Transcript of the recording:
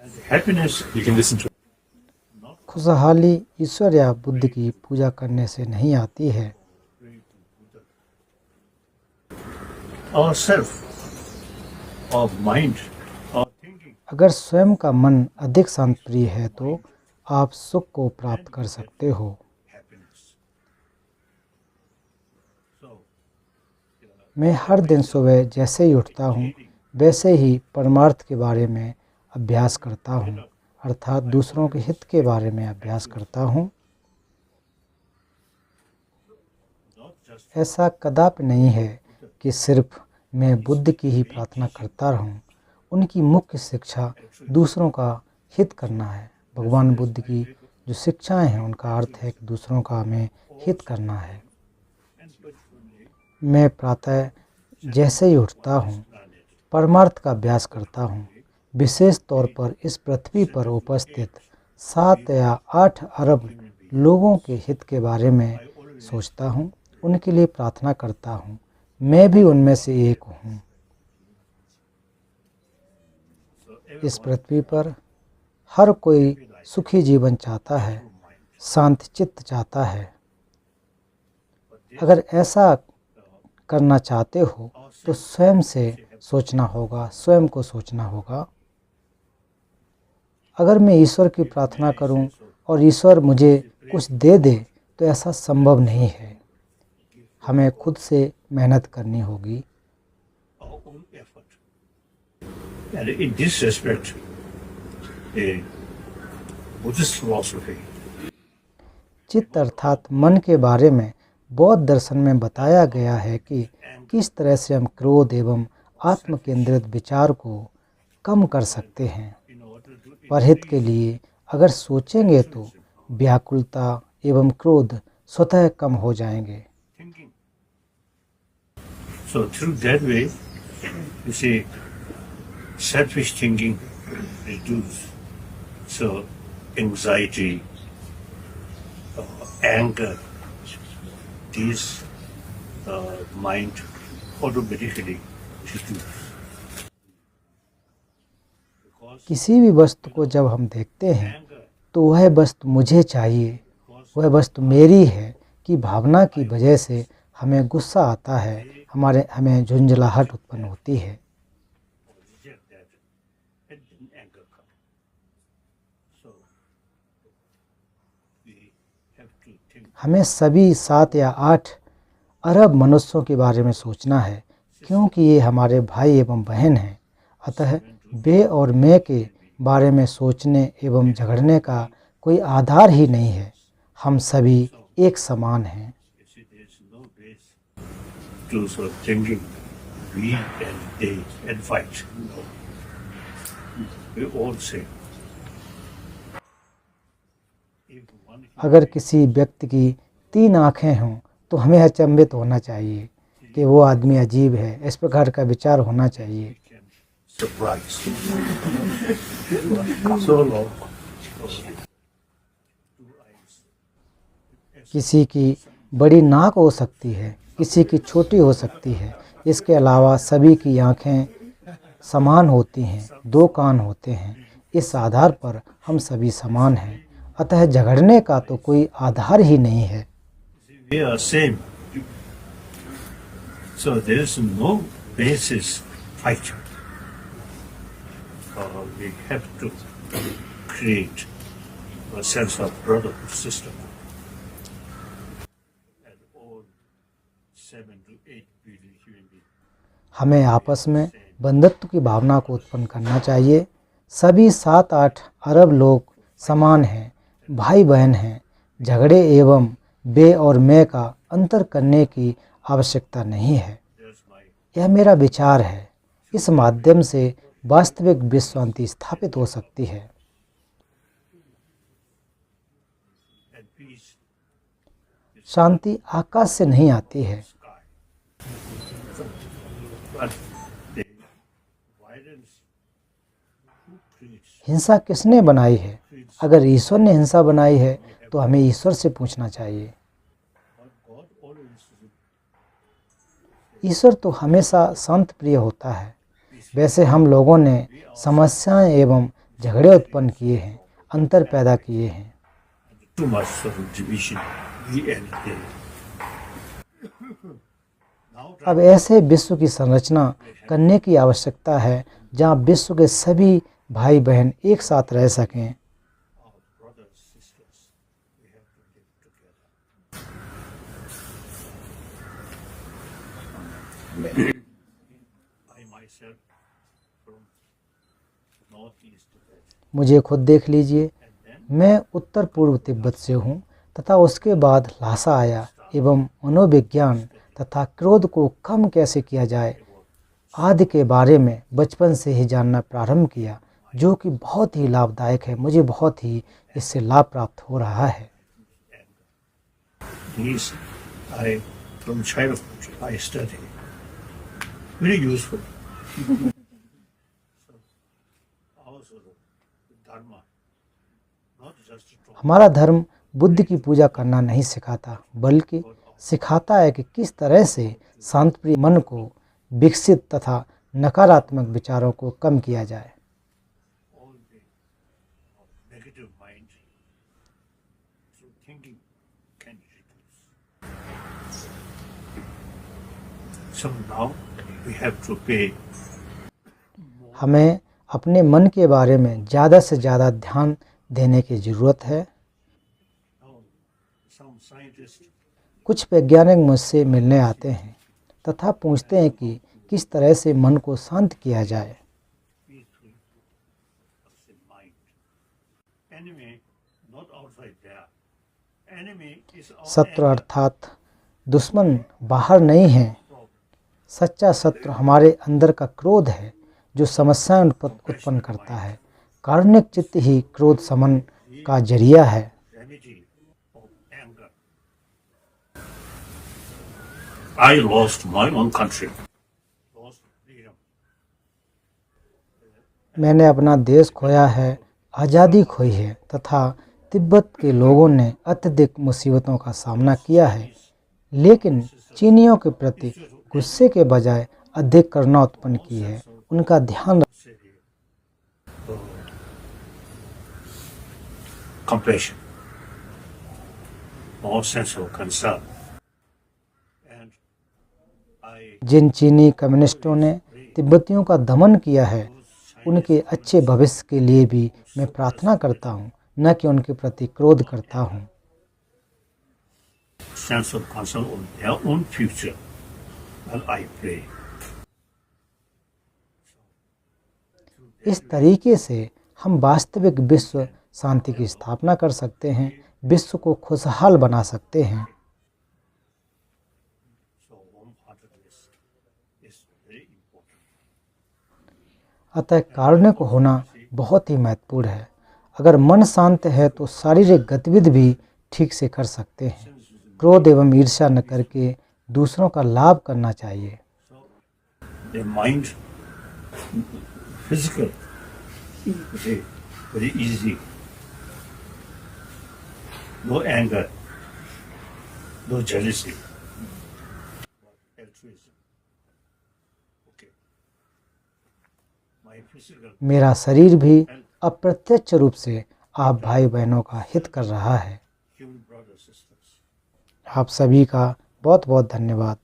Happiness, you can listen to. खुशहाली ईश्वर या बुद्ध की पूजा करने से नहीं आती है। Our self, our mind, our thinking. अगर स्वयं का मन अधिक शांत प्रिय है तो आप सुख को प्राप्त कर सकते हो। Happiness. So, मैं हर दिन सुबह जैसे ही उठता हूँ वैसे ही परमार्थ के बारे में अभ्यास करता हूँ, अर्थात दूसरों के हित के बारे में अभ्यास करता हूँ। ऐसा कदापि नहीं है कि सिर्फ मैं बुद्ध की ही प्रार्थना करता रहूं। उनकी मुख्य शिक्षा दूसरों का हित करना है। भगवान बुद्ध की जो शिक्षाएं हैं उनका अर्थ है कि दूसरों का हमें हित करना है। मैं प्रातः जैसे ही उठता हूँ परमार्थ का अभ्यास करता हूँ। विशेष तौर पर इस पृथ्वी पर उपस्थित 7 या 8 अरब लोगों के हित के बारे में सोचता हूँ, उनके लिए प्रार्थना करता हूँ। मैं भी उनमें से एक हूँ। इस पृथ्वी पर हर कोई सुखी जीवन चाहता है, शांत चित्त चाहता है। अगर ऐसा करना चाहते हो तो स्वयं से सोचना होगा, स्वयं को सोचना होगा। अगर मैं ईश्वर की प्रार्थना करूं और ईश्वर मुझे कुछ दे दे तो ऐसा संभव नहीं है। हमें खुद से मेहनत करनी होगी। our own effort. And in this respect, a Buddhist philosophy चित्त अर्थात मन के बारे में बौद्ध दर्शन में बताया गया है कि किस तरह से हम क्रोध एवं आत्म केंद्रित विचार को कम कर सकते हैं। परहित के लिए अगर सोचेंगे तो व्याकुलता एवं क्रोध स्वतः कम हो जाएंगे। thinking. So through that way, you see, selfish thinking reduce. So anxiety, anger, these mind automatically reduce. किसी भी वस्तु को जब हम देखते हैं तो वह वस्तु मुझे चाहिए, वह वस्तु मेरी है कि भावना की वजह से हमें गुस्सा आता है, हमें झुंझलाहट उत्पन्न होती है। Reject that, and then anger comes. So we have to think. हमें सभी 7 या 8 अरब मनुष्यों के बारे में सोचना है क्योंकि ये हमारे भाई एवं बहन हैं। अतः वे और मैं के बारे में सोचने एवं झगड़ने का कोई आधार ही नहीं है। हम सभी एक समान हैं। You see, there is no base to sort of thinking we and they and fight. We all same. If one अगर किसी व्यक्ति की 3 आँखें हों तो हमें अचंभित होना चाहिए कि वो आदमी अजीब है। इस प्रकार का विचार होना चाहिए। can surprise. So long. किसी की बड़ी नाक हो सकती है, किसी की छोटी हो सकती है। इसके अलावा सभी की आँखें समान होती हैं, 2 कान होते हैं। इस आधार पर हम सभी समान हैं। अतः झगड़ने का तो कोई आधार ही नहीं है। We are same. So there is no basis fight. We have to create a sense of brotherhood system. And all 7 to 8 billion human beings. हमें आपस में बंधुत्व की भावना को उत्पन्न करना चाहिए। सभी 7-8 अरब लोग समान हैं, भाई बहन हैं। झगड़े एवं बे और मैं का अंतर करने की आवश्यकता नहीं है। There's my यह मेरा विचार है। इस माध्यम से वास्तविक विश्व शांति स्थापित हो सकती है। and peace शांति आकाश से नहीं आती है। sky. But the violence who creates हिंसा किसने बनाई है? अगर ईश्वर ने हिंसा बनाई है तो हमें ईश्वर से पूछना चाहिए। God always ईश्वर तो हमेशा शांत प्रिय होता है। वैसे हम लोगों ने समस्याएं एवं झगड़े उत्पन्न किए हैं, अंतर पैदा किए हैं। Too much sort of division, we and they. अब ऐसे विश्व की संरचना करने की आवश्यकता है जहाँ विश्व के सभी भाई बहन एक साथ रह सकें। Our brothers, sisters, we have to live together. I myself from northeast Tibet, मुझे खुद देख लीजिए, and then मैं उत्तर पूर्व तिब्बत से हूँ तथा उसके बाद ल्हासा आया एवं मनोविज्ञान तथा क्रोध को कम कैसे किया जाए आदि के बारे में बचपन से ही जानना प्रारंभ किया, जो कि बहुत ही लाभदायक है। मुझे बहुत ही इससे लाभ प्राप्त हो रहा है। these I from childhood I study. Very useful. So also the dharma, not just to talk. हमारा धर्म बुद्ध की पूजा करना नहीं सिखाता, बल्कि सिखाता है कि किस तरह से शांतिप्रिय मन को विकसित तथा नकारात्मक विचारों को कम किया जाए। All the negative mind through thinking can reduce. So now we have to pay हमें अपने मन के बारे में ज़्यादा से ज़्यादा ध्यान देने की ज़रूरत है। now some scientists कुछ वैज्ञानिक मुझसे मिलने आते हैं तथा पूछते हैं कि किस तरह से मन को शांत किया जाए। peaceful of the mind. Enemy not outside there. Enemy is our शत्रु अर्थात दुश्मन बाहर नहीं है, problem. सच्चा शत्रु हमारे अंदर का क्रोध है जो समस्याएं उत्पन्न करता है। कारुणिक चित्त ही क्रोध शमन का जरिया है। Remedy of anger. I lost my own country. Lost freedom. मैंने अपना देश खोया है, आज़ादी खोई है तथा तिब्बत के लोगों ने अत्यधिक मुसीबतों का सामना किया है, लेकिन चीनियों के प्रति गुस्से के बजाय अधिक करुणा उत्पन्न की है। उनका ध्यान Compassion, more sense of concern, and I जिन चीनी कम्युनिस्टों ने तिब्बतियों का दमन किया है, उनके अच्छे भविष्य के लिए भी मैं प्रार्थना करता हूँ, न कि उनके प्रति क्रोध करता हूँ। sense of concern on their own future, and I pray. इस तरीके से हम वास्तविक विश्व शांति की स्थापना कर सकते हैं, विश्व को खुशहाल बना सकते हैं। So warm-heartedness is very important. अतः कारुणिक होना बहुत ही महत्वपूर्ण है। अगर मन शांत है तो शारीरिक गतिविधि भी ठीक से कर सकते हैं। क्रोध एवं ईर्ष्या न करके दूसरों का लाभ करना चाहिए। The mind, physical, very, very easy. No anger, no jealousy, altruism. Okay. My physical मेरा शरीर भी अप्रत्यक्ष रूप से आप भाई बहनों का हित कर रहा है। human brothers, sisters. आप सभी का बहुत बहुत धन्यवाद।